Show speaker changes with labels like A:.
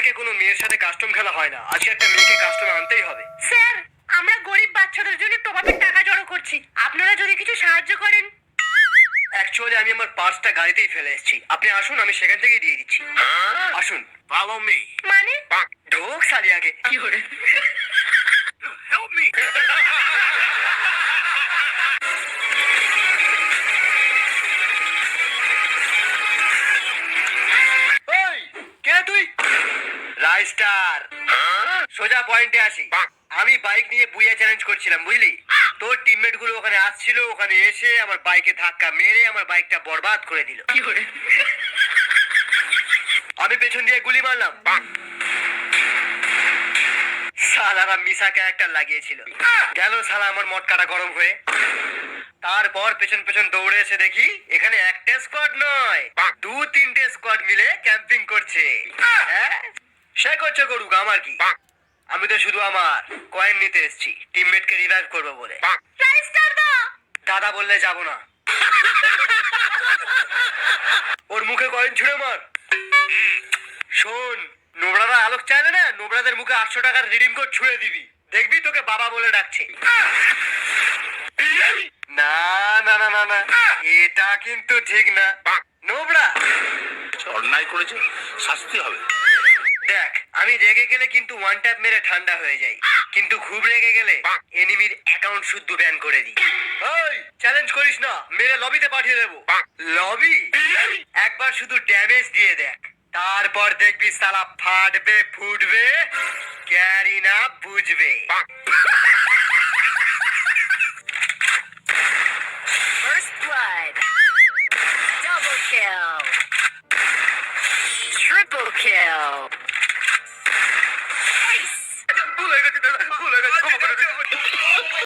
A: থেকে কোনো মেয়ের সাথে কাস্টম খেলা হয় না। আজকে একটা মেয়েকে কাস্টমে আনতেই হবে।
B: স্যার, আমরা গরিব বাচ্চাদের জন্য টপাপের টাকা জড়ো করছি, আপনারা যদি কিছু সাহায্য করেন।
A: অ্যাকচুয়ালি আমি আমার পার্সটা গাড়িতেই ফেলে এসেছি। আপনি আসুন, আমি সেখান থেকেই দিয়ে দিচ্ছি। আসুন।
C: Follow me.
B: মানে
A: ঢোক সালি আগে।
B: কি করে?
C: Help me.
A: ওই কে তুই? রাইস্টার। সোজা পয়েন্টে আসি। আমি বাইক নিয়ে বুইয়া চ্যালেঞ্জ করছিলাম, বুঝলি? তোর টিমমেট গুলো ওখানে আসছিল, ওখানে এসে আমার বাইকে ধাক্কা মেরে আমার বাইকটা বরবাদ করে দিল।
B: কি করে?
A: আমি পেছন দিয়ে গুলি মারলাম। শালারা মিশা ক্যারেক্টার লাগিয়েছিল। গেল শালা আমার মটকাটা গরম হয়ে। তারপর পেছন পেছন দৌড়ে এসে দেখি এখানে একটা স্কোয়াড নয়, 2-3টে স্কোয়াড মিলে ক্যাম্পিং করছে। হ্যাঁ, সে করছে করুক, আমার কি? আমি তো শুধু আমার কয়েন নিতে এসেছি, টিমমেটকে রিভাইভ করবো বলে।
B: রাইস্টার দা!
A: দাদা বললে যাব না। ওর মুখে কয়েন ছুঁড়ে মার। শোন, নোবড়ারা আলোক চাইলে না, নোবড়াদের মুখে 800 টাকার রিডিম কোড ছুঁড়ে দিবি, দেখবি তোকে বাবা বলে ডাকছে। না না না না না, এটা কিন্তু ঠিক না। নোবড়া
C: অন্যায় করেছে, শাস্তি হবে।
A: দেখ, আমি রেগে গেলে কিন্তু ওয়ান ট্যাপ মেরে ঠান্ডা হয়ে যাই, কিন্তু খুব রেগে গেলে এনিমির অ্যাকাউন্ট শুদ্ধ ব্যান করে দিই। ওই চ্যালেঞ্জ করিস না, মেরে লবিতে পাঠিয়ে দেবো। লবি? একবার শুধু ড্যামেজ দিয়ে দেখ, তারপর দেখবি সালা ফাটবে ফুটবে, ক্যারি না বুঝবে।
B: First blood. Double kill. Triple kill.
A: ভুল হয়ে গেছে দাদা, ভুল হয়ে গেছে, ক্ষমা করে দিন।